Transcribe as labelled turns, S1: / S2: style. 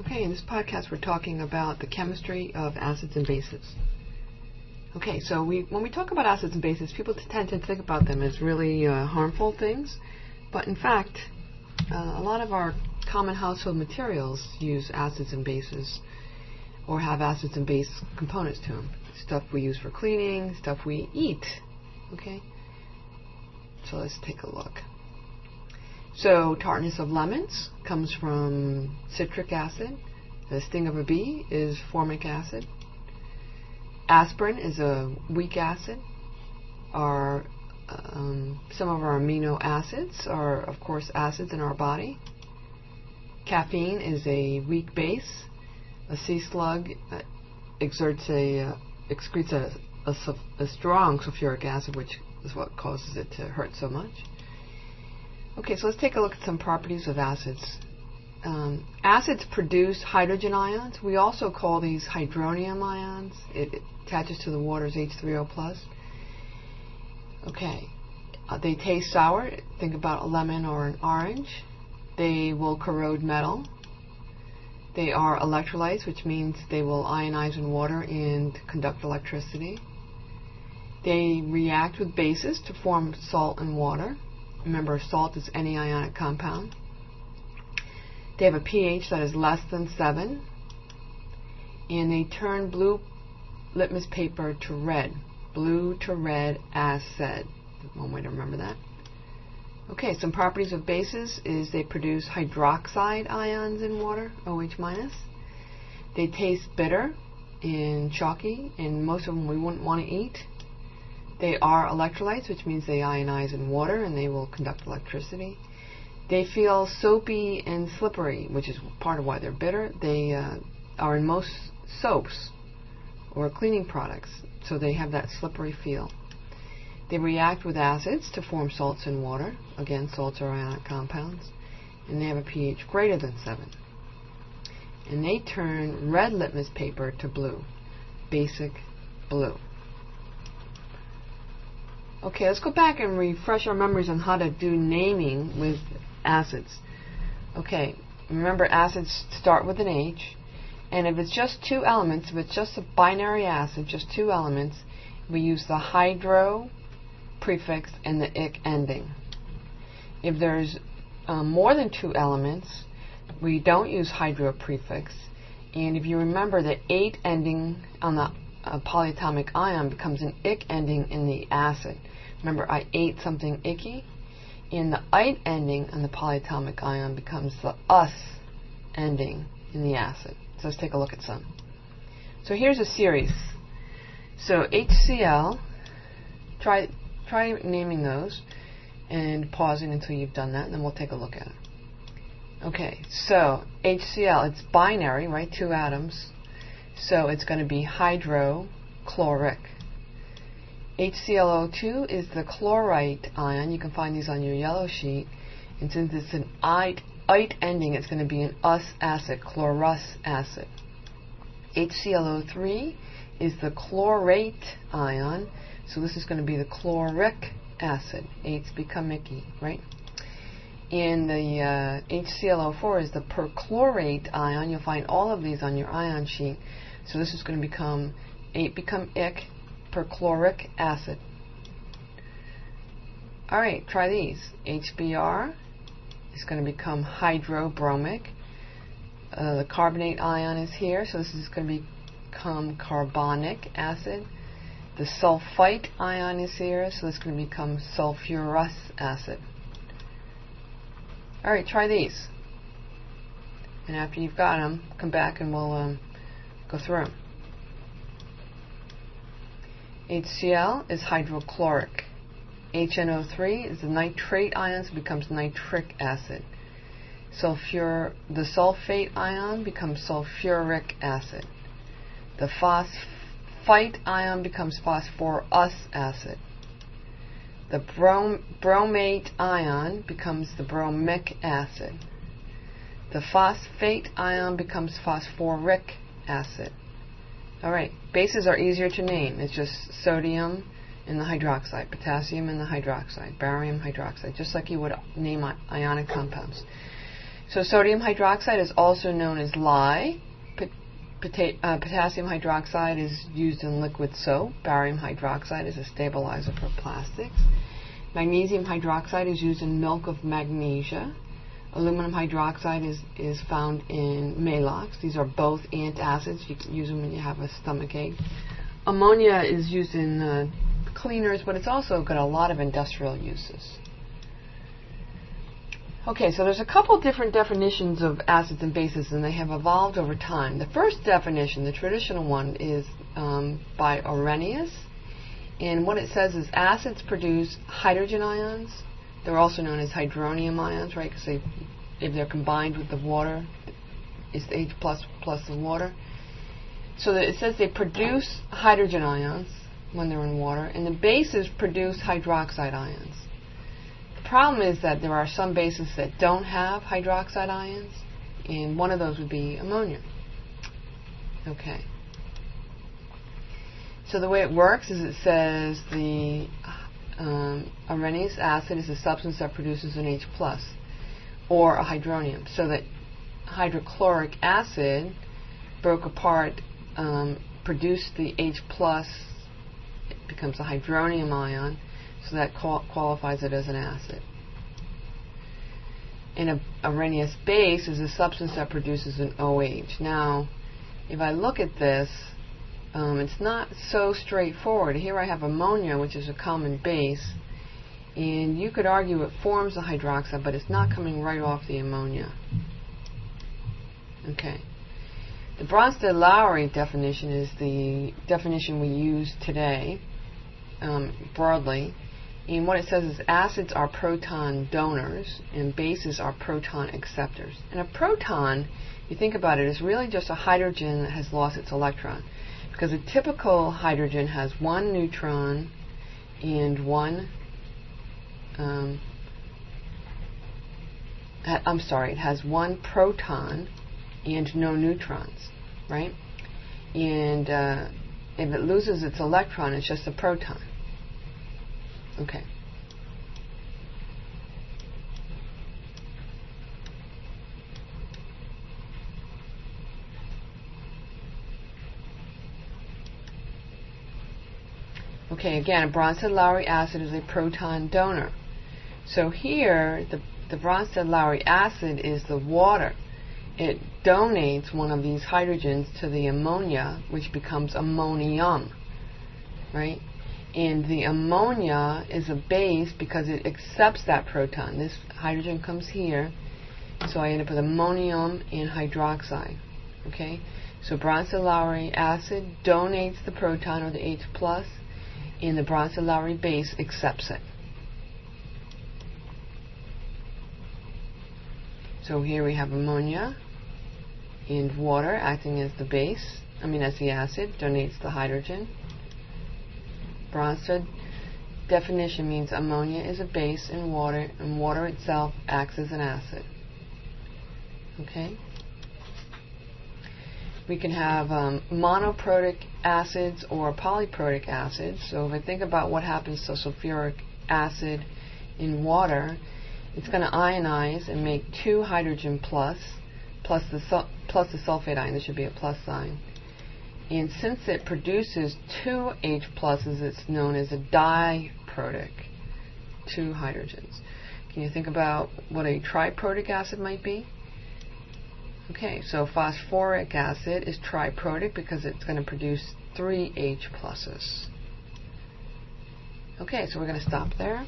S1: Okay, in this podcast we're talking about the chemistry of acids and bases. Okay, so when we talk about acids and bases, people tend to think about them as really harmful things, but in fact, a lot of our common household materials use acids and bases or have acids and base components to them. Stuff we use for cleaning, stuff we eat. Okay, so let's take a look. So tartness of lemons comes from citric acid. The sting of a bee is formic acid. Aspirin is a weak acid. Some of our amino acids are, of course, acids in our body. Caffeine is a weak base. A sea slug excretes a strong sulfuric acid, which is what causes it to hurt so much. Okay, so let's take a look at some properties of acids. Acids produce hydrogen ions. We also call these hydronium ions. It attaches to the water as H3O+. Okay, they taste sour. Think about a lemon or an orange. They will corrode metal. They are electrolytes, which means they will ionize in water and conduct electricity. They react with bases to form salt and water. Remember, salt is any ionic compound. They have a pH that is less than 7. And they turn blue litmus paper to red. Blue to red acid. One way to remember that. Okay, some properties of bases is they produce hydroxide ions in water, OH-. They taste bitter and chalky, and most of them we wouldn't want to eat. They are electrolytes, which means they ionize in water and they will conduct electricity. They feel soapy and slippery, which is part of why they're bitter. They are in most soaps or cleaning products, so they have that slippery feel. They react with acids to form salts in water. Again, salts are ionic compounds. And they have a pH greater than 7. And they turn red litmus paper to blue. Basic blue. Okay, let's go back and refresh our memories on how to do naming with acids. Okay, remember acids start with an H, and if it's just two elements, if it's just a binary acid, just two elements, we use the hydro prefix and the ic ending. If there's more than two elements, we don't use hydro prefix, and if you remember, the ate ending on the polyatomic ion becomes an ic ending in the acid. Remember, I ate something icky. And the ite ending on the polyatomic ion becomes the us ending in the acid. So let's take a look at some. So here's a series. So HCl, try naming those and pausing until you've done that, and then we'll take a look at it. Okay, so HCl, it's binary, right? Two atoms. So it's going to be hydrochloric. HClO2 is the chlorite ion. You can find these on your yellow sheet. And since it's an ite ending, it's going to be an us acid, chlorus acid. HClO3 is the chlorate ion. So this is going to be the chloric acid. Eights become icky, right? And the HClO4 is the perchlorate ion. You'll find all of these on your ion sheet. So this is going to become 8 become ic, perchloric acid. Alright, try these. HBr is going to become hydrobromic. The carbonate ion is here, so this is going to become carbonic acid. The sulfite ion is here, so this is going to become sulfurous acid. Alright, try these. And after you've got them, come back and we'll go through them. HCl is hydrochloric. HNO3 is the nitrate ion, so it becomes nitric acid. The sulfate ion becomes sulfuric acid. The phosphite ion becomes phosphorus acid. The bromate ion becomes the bromic acid. The phosphate ion becomes phosphoric acid. Alright, bases are easier to name. It's just sodium and the hydroxide, potassium and the hydroxide, barium hydroxide, just like you would name ionic compounds. So sodium hydroxide is also known as lye. Potassium hydroxide is used in liquid soap. Barium hydroxide is a stabilizer for plastics. Magnesium hydroxide is used in milk of magnesia. Aluminum hydroxide is found in Maalox. These are both antacids. You can use them when you have a stomach ache. Ammonia is used in cleaners, but it's also got a lot of industrial uses. Okay, so there's a couple different definitions of acids and bases, and they have evolved over time. The first definition, the traditional one, is by Arrhenius, and what it says is acids produce hydrogen ions. They're also known as hydronium ions, right? Because if they're combined with the water, it's the H plus the water. So that it says they produce hydrogen ions when they're in water, and the bases produce hydroxide ions. The problem is that there are some bases that don't have hydroxide ions, and one of those would be ammonia. Okay. So the way it works is it says the Arrhenius acid is a substance that produces an H plus or a hydronium. So that hydrochloric acid broke apart, produced the H plus, it becomes a hydronium ion, so that qualifies it as an acid. And a Arrhenius base is a substance that produces an OH. Now, if I look at this, it's not so straightforward. Here I have ammonia, which is a common base, and you could argue it forms the hydroxide, but it's not coming right off the ammonia. Okay. The Bronsted-Lowry definition is the definition we use today, broadly. And what it says is acids are proton donors and bases are proton acceptors. And a proton, you think about it, is really just a hydrogen that has lost its electron. Because a typical hydrogen has one neutron and one, it has one proton and no neutrons, right? And if it loses its electron, it's just a proton. Okay. Okay, again, a Bronsted-Lowry acid is a proton donor. So here, the Bronsted-Lowry acid is the water. It donates one of these hydrogens to the ammonia, which becomes ammonium, right? And the ammonia is a base because it accepts that proton. This hydrogen comes here, so I end up with ammonium and hydroxide. Okay, so Bronsted-Lowry acid donates the proton, or the H plus, and the Bronsted-Lowry base accepts it. So here we have ammonia and water acting as the base, as the acid, donates the hydrogen. Bronsted definition means ammonia is a base in water, and water itself acts as an acid. Okay? We can have monoprotic acids or polyprotic acids. So if I think about what happens to sulfuric acid in water, it's going to ionize and make two hydrogen plus the sulfate ion. There should be a plus sign. And since it produces two H pluses, it's known as a diprotic, two hydrogens. Can you think about what a triprotic acid might be? Okay, so phosphoric acid is triprotic because it's going to produce three H pluses. Okay, so we're going to stop there.